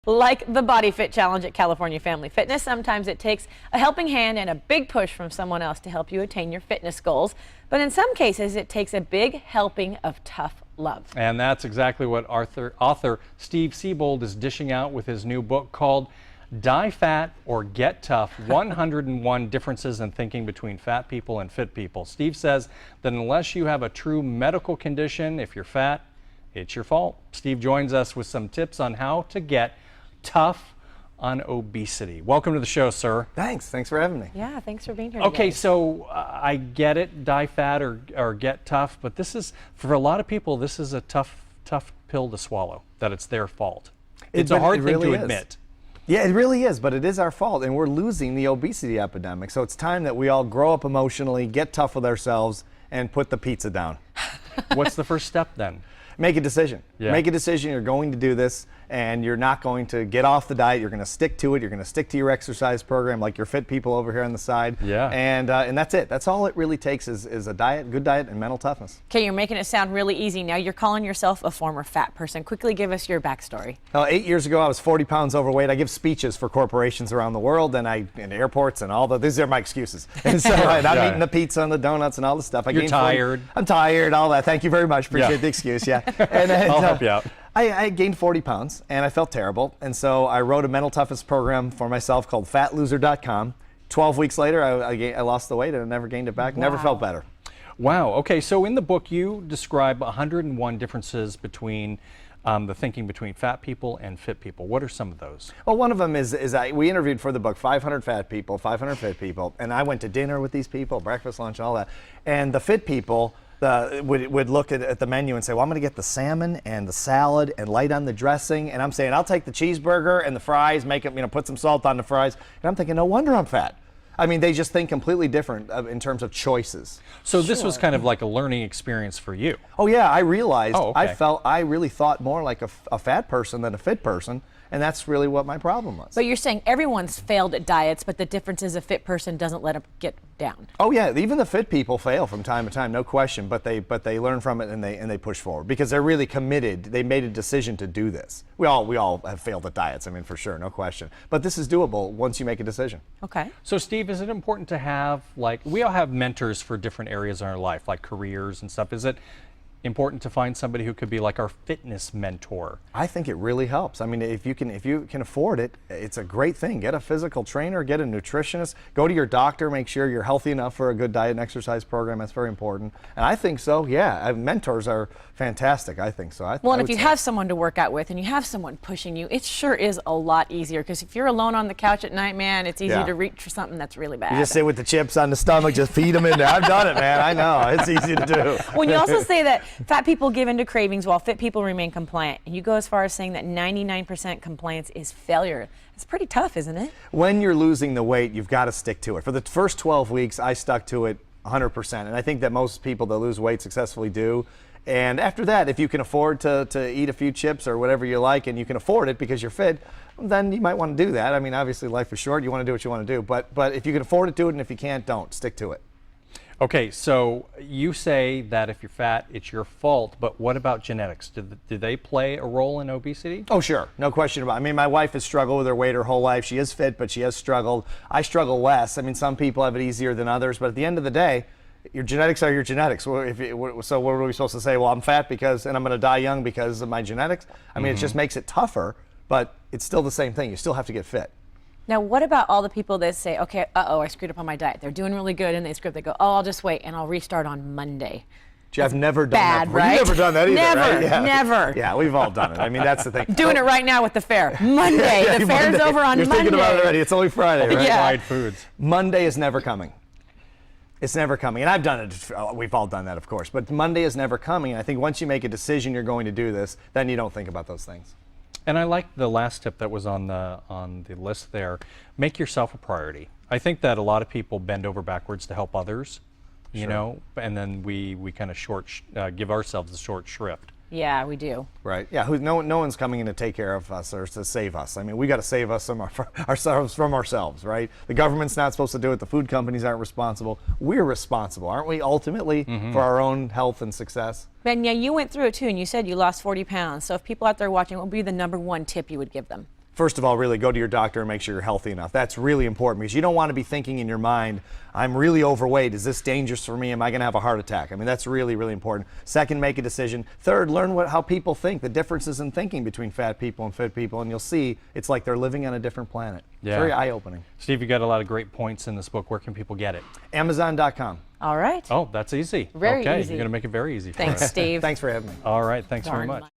Like the Body Fit Challenge at California Family Fitness, sometimes it takes a helping hand and a big push from someone else to help you attain your fitness goals. But in some cases, it takes a big helping of tough love. And that's exactly what author Steve Siebold is dishing out with his new book called Die Fat or Get Tough, 101 Differences in Thinking Between Fat People and Fit People. Steve says that unless you have a true medical condition, if you're fat, it's your fault. Steve joins us with some tips on how to get tough on obesity. Welcome to the show, sir. Thanks for having me. Yeah, thanks for being here Okay, today. so I get it, die fat or get tough, but this is, for a lot of people, this is a tough pill to swallow, that it's their fault. It's a hard thing to admit. Yeah, it really is, but it is our fault, and we're losing the obesity epidemic. So it's time that we all grow up emotionally, get tough with ourselves, and put the pizza down. What's the first step then? Make a decision. Yeah. Make a decision. You're going to do this, and you're not going to get off the diet. You're going to stick to it. You're going to stick to your exercise program, like your fit people over here on the side. Yeah. And that's it. That's all it really takes is a diet, good diet, and mental toughness. Okay, you're making it sound really easy now. You're calling yourself a former fat person. Quickly give us your backstory. 8 years ago, I was 40 pounds overweight. I give speeches for corporations around the world, and in airports and all these are my excuses. And so I'm eating the pizza and the donuts and all the stuff. You're tired. I'm tired, all that. Thank you very much. Appreciate the excuse, yeah. And I'll help you out. I gained 40 pounds, and I felt terrible. And so I wrote a mental toughness program for myself called fatloser.com. 12 weeks later, I lost the weight, and I never gained it back. Wow. Never felt better. Wow. Okay, so in the book, you describe 101 differences between the thinking between fat people and fit people. What are some of those? Well, one of them is we interviewed for the book 500 fat people, 500 fit people, and I went to dinner with these people, breakfast, lunch, all that. And the fit people would look at the menu and say, well, I'm going to get the salmon and the salad and light on the dressing. And I'm saying, I'll take the cheeseburger and the fries, make it, put some salt on the fries. And I'm thinking, no wonder I'm fat. I mean, they just think completely different in terms of choices. So this was kind of like a learning experience for you. Oh yeah, I realized okay. I really thought more like a fat person than a fit person. And that's really what my problem was. But you're saying everyone's failed at diets, but the difference is a fit person doesn't let them get down. Oh yeah, even the fit people fail from time to time, no question. But they learn from it and they push forward because they're really committed. They made a decision to do this. We all have failed at diets. I mean, for sure, no question. But this is doable once you make a decision. Okay. So Steve, is it important to have, like, we all have mentors for different areas in our life, like careers and stuff. Is it important to find somebody who could be like our fitness mentor? I think it really helps. I mean, if you can afford it, it's a great thing. Get a physical trainer, get a nutritionist, go to your doctor, make sure you're healthy enough for a good diet and exercise program. That's very important. And I think so, yeah. Mentors are fantastic, I think so. Well, and if you have someone to work out with and you have someone pushing you, it sure is a lot easier, because if you're alone on the couch at night, man, it's easy to reach for something that's really bad. You just sit with the chips on the stomach, just feed them in there. I've done it, man. I know. It's easy to do. When you also say that fat people give in to cravings while fit people remain compliant, and you go as far as saying that 99% compliance is failure. It's pretty tough, isn't it? When you're losing the weight, you've got to stick to it. For the first 12 weeks, I stuck to it 100%, and I think that most people that lose weight successfully do. And after that, if you can afford to eat a few chips or whatever you like, and you can afford it because you're fit, then you might want to do that. I mean, obviously life is short. You want to do what you want to do. But if you can afford it, do it. And if you can't, don't. Stick to it. Okay, so you say that if you're fat, it's your fault, but what about genetics? Do they play a role in obesity? Oh, sure. No question about it. I mean, my wife has struggled with her weight her whole life. She is fit, but she has struggled. I struggle less. I mean, some people have it easier than others, but at the end of the day, your genetics are your genetics. So what are we supposed to say? Well, I'm fat and I'm going to die young because of my genetics? I mean, it just makes it tougher, but it's still the same thing. You still have to get fit. Now, what about all the people that say, okay, I screwed up on my diet. They're doing really good, and they screw up. They go, I'll just wait, and I'll restart on Monday. I've never done bad, that. Right? You've never done that either, never, right? Yeah. Never. Yeah, we've all done it. I mean, that's the thing. Doing it right now with the fair. Monday. The fair's over on You're Monday. Thinking about it already. It's only Friday, right? Yeah. Fried foods. Monday is never coming. It's never coming. And I've done it. We've all done that, of course. But Monday is never coming. And I think once you make a decision you're going to do this, then you don't think about those things. And I like the last tip that was on the list there. Make yourself a priority. I think that a lot of people bend over backwards to help others, you know, and then we kind of give ourselves a short shrift. Yeah, we do. Right. Yeah. No one's coming in to take care of us or to save us. I mean, we got to save us from ourselves, right? The government's not supposed to do it. The food companies aren't responsible. We're responsible, aren't we? Ultimately, for our own health and success. Ben, yeah, you went through it too, and you said you lost 40 pounds. So if people out there watching, what would be the #1 tip you would give them? first of all, really go to your doctor and make sure you're healthy enough. That's really important because you don't want to be thinking in your mind, I'm really overweight. Is this dangerous for me? Am I going to have a heart attack? I mean, that's really, really important. Second, make a decision. Third, learn how people think, the differences in thinking between fat people and fit people, and you'll see it's like they're living on a different planet. Yeah. Very eye-opening. Steve, you got a lot of great points in this book. Where can people get it? Amazon.com. All right. Oh, that's easy. Very okay, easy. you're going to make it very easy for Thanks, us. Steve. Thanks for having me. All right, thanks very Darn much. much.